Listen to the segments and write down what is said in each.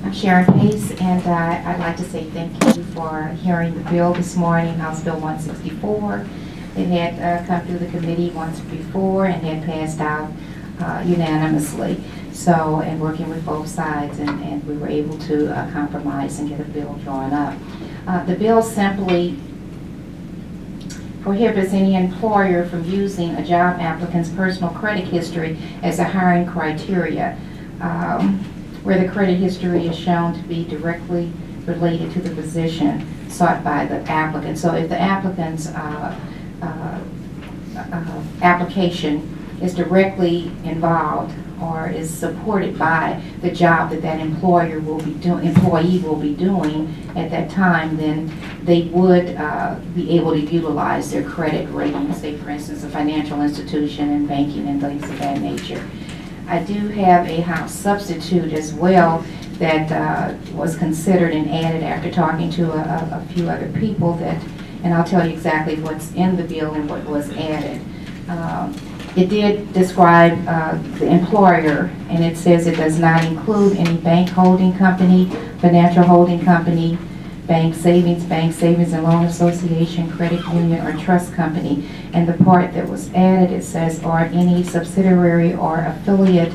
I'm Sharon Pace, and I'd like to say thank you for hearing the bill this morning, House Bill 164. It had come through the committee once before and had passed out unanimously. So, and working with both sides, and we were able to compromise and get a bill drawn up. The bill simply prohibits any employer from using a job applicant's personal credit history as a hiring criteria, where the credit history is shown to be directly related to the position sought by the applicant. So if the applicant's application is directly involved or is supported by the job that that employee will be doing at that time, then they would be able to utilize their credit rating, say for instance a financial institution and banking and things of that nature. I do have a House substitute as well that was considered and added after talking to a few other people, and I'll tell you exactly what's in the bill and what was added. It did describe the employer, and it says it does not include any bank holding company, financial holding company, bank savings and loan association, credit union, or trust company. And the part that was added, it says, or any subsidiary or affiliate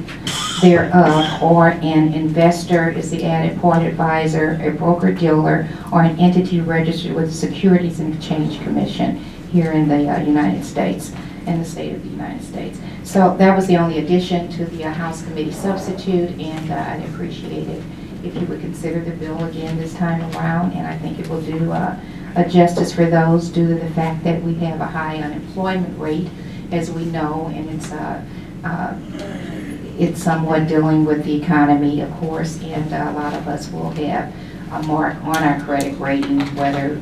thereof, or an investor is the added part, advisor, a broker-dealer, or an entity registered with the Securities and Exchange Commission here in the United States, in the state of the United States. So that was the only addition to the House Committee substitute, and I'd appreciate it if you would consider the bill again this time around, and I think it will do a justice for those due to the fact that we have a high unemployment rate, as we know, and it's somewhat dealing with the economy, of course, and a lot of us will have a mark on our credit rating, whether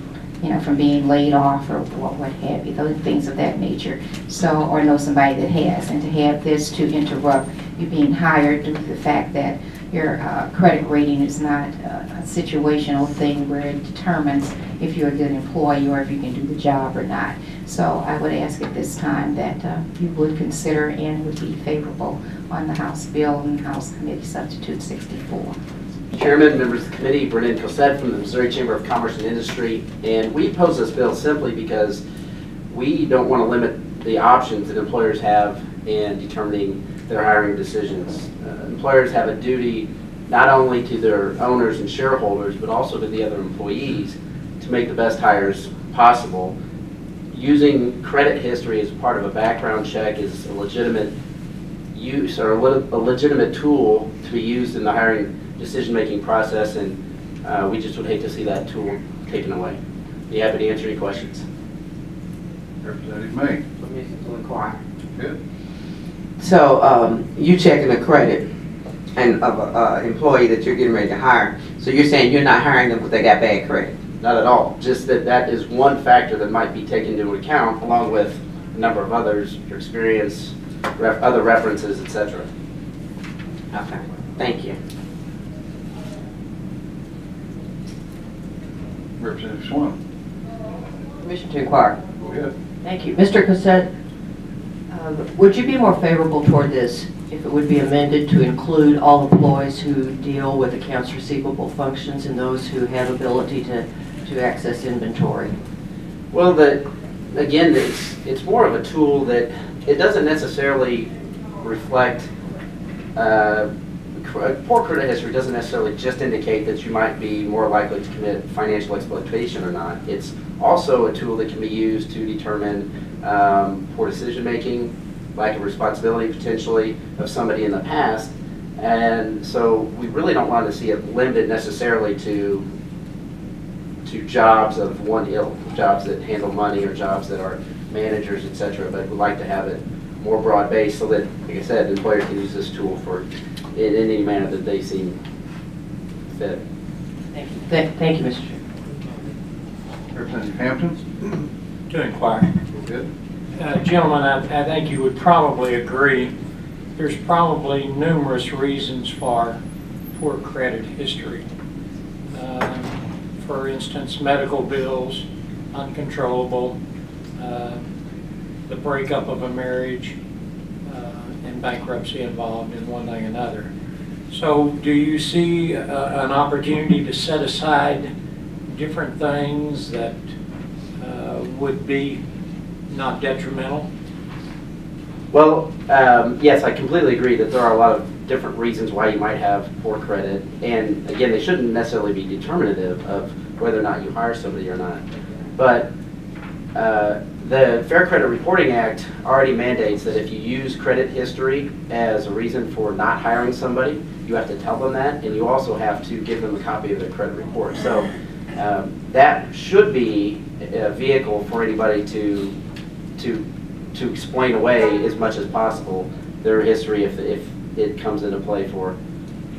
from being laid off or what have you, those things of that nature. So, or know somebody that has, and to have this to interrupt you being hired due to the fact that your credit rating is not a situational thing where it determines if you're a good employee or if you can do the job or not. So I would ask at this time that you would consider and would be favorable on the House bill and House Committee Substitute 64. Chairman, members of the committee, Brennan Cossette from the Missouri Chamber of Commerce and Industry, and we oppose this bill simply because we don't want to limit the options that employers have in determining their hiring decisions. Employers have a duty not only to their owners and shareholders, but also to the other employees to make the best hires possible. Using credit history as part of a background check is a legitimate use, or a legitimate tool to be used in the hiring decision-making process, and we just would hate to see that tool taken away. Be happy to answer any questions. Representative May. Good. So you checking the credit and of an employee that you're getting ready to hire. So you're saying you're not hiring them because they got bad credit? Not at all. Just that is one factor that might be taken into account, along with a number of others, your experience, other references, etc. Okay. Thank you. Representative Swan. Permission to inquire. Go ahead. Thank you. Mr. Cossette, would you be more favorable toward this if it would be amended to include all employees who deal with accounts receivable functions and those who have ability to access inventory? Well, again, it's more of a tool that it doesn't necessarily reflect. Poor credit history doesn't necessarily just indicate that you might be more likely to commit financial exploitation or not. It's also a tool that can be used to determine poor decision making, lack of responsibility potentially of somebody in the past, and so we really don't want to see it limited necessarily to jobs of one ilk, jobs that handle money or jobs that are managers, etc. But we'd like to have it more broad-based so that, like I said, employers can use this tool for in any manner that they seem fit. Thank you. Thank you, Mr. Chair. Representative Hampton. To inquire. Good. Gentlemen, I think you would probably agree there's probably numerous reasons for poor credit history. For instance, medical bills, uncontrollable, the breakup of a marriage, and bankruptcy involved in one thing or another. So do you see an opportunity to set aside different things that would be not detrimental? Well, yes, I completely agree that there are a lot of different reasons why you might have poor credit. And again, they shouldn't necessarily be determinative of whether or not you hire somebody or not. But the Fair Credit Reporting Act already mandates that if you use credit history as a reason for not hiring somebody, you have to tell them that, and you also have to give them a copy of their credit report. So that should be a vehicle for anybody to explain away as much as possible their history if it comes into play for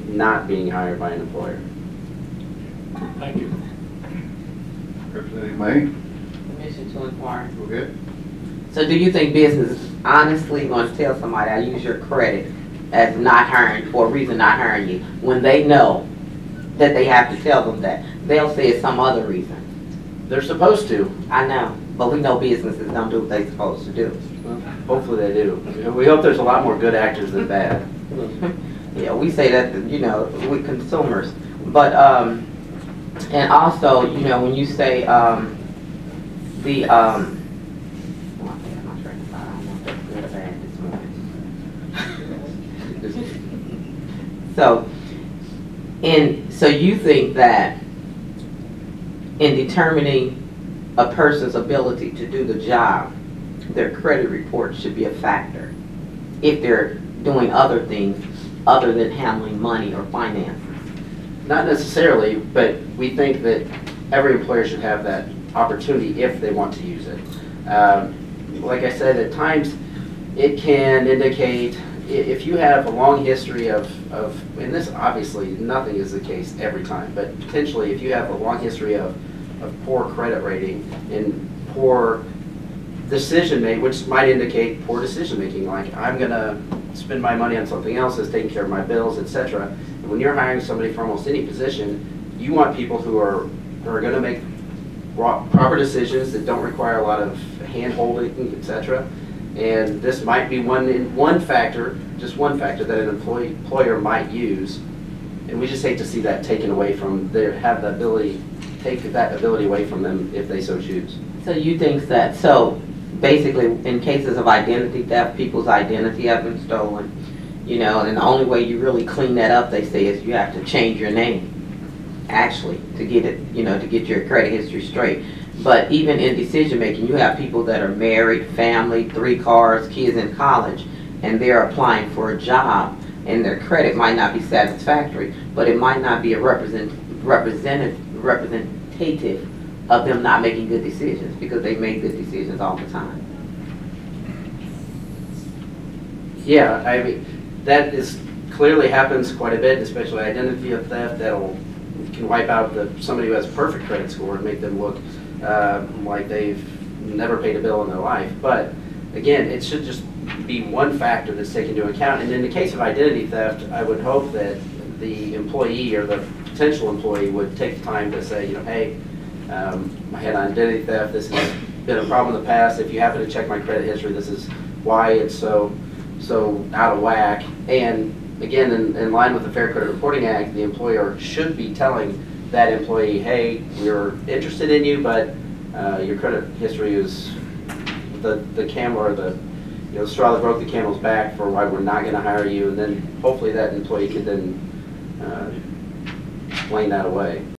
not being hired by an employer. Thank you. Representative May, Permission to inquire. go ahead. So do you think business is honestly going to tell somebody, I use your credit as not hiring, for a reason not hiring you, when they know that they have to tell them that? They'll say it's some other reason. They're supposed to. I know, but we know businesses don't do what they're supposed to do. Well, hopefully they do. We hope there's a lot more good actors than bad. Yeah, we say that, you know, with consumers. But, and also, you know, when you say, oh, man, I'm not sure if I don't know if that's good or bad this morning. So you think that in determining a person's ability to do the job, their credit report should be a factor if they're doing other things other than handling money or finances? Not necessarily, but we think that every employer should have that opportunity if they want to use it. Like I said, at times it can indicate if you have a long history of, and this obviously nothing is the case every time, but potentially if you have a long history of poor credit rating and poor decision making, which might indicate poor decision making, like I'm gonna spend my money on something else that's taking care of my bills, etc. And when you're hiring somebody for almost any position, you want people who are going to make proper decisions that don't require a lot of hand holding, etc. And this might be one factor, just one factor that an employer might use. And we just hate to see that taken away from take that ability away from them if they so choose. So you think that, so basically in cases of identity theft, people's identity have been stolen, you know, and the only way you really clean that up, they say, is you have to change your name, actually, to get it, you know, to get your credit history straight. But even in decision making, you have people that are married, family, 3 cars, kids in college, and they're applying for a job, and their credit might not be satisfactory, but it might not be a representative of them not making good decisions, because they make good decisions all the time. Yeah, I mean, that is clearly happens quite a bit, especially identity theft. Can wipe out somebody who has a perfect credit score and make them look like they've never paid a bill in their life. But again, it should just be one factor that's taken into account. And in the case of identity theft, I would hope that the employee or the potential employee would take the time to say, you know, hey, I had identity theft. This has been a problem in the past. If you happen to check my credit history, this is why it's so out of whack. And again, in line with the Fair Credit Reporting Act, the employer should be telling that employee, hey, we're interested in you, but your credit history is the camel, or the straw that broke the camel's back for why we're not going to hire you. And then hopefully that employee could then explain that away.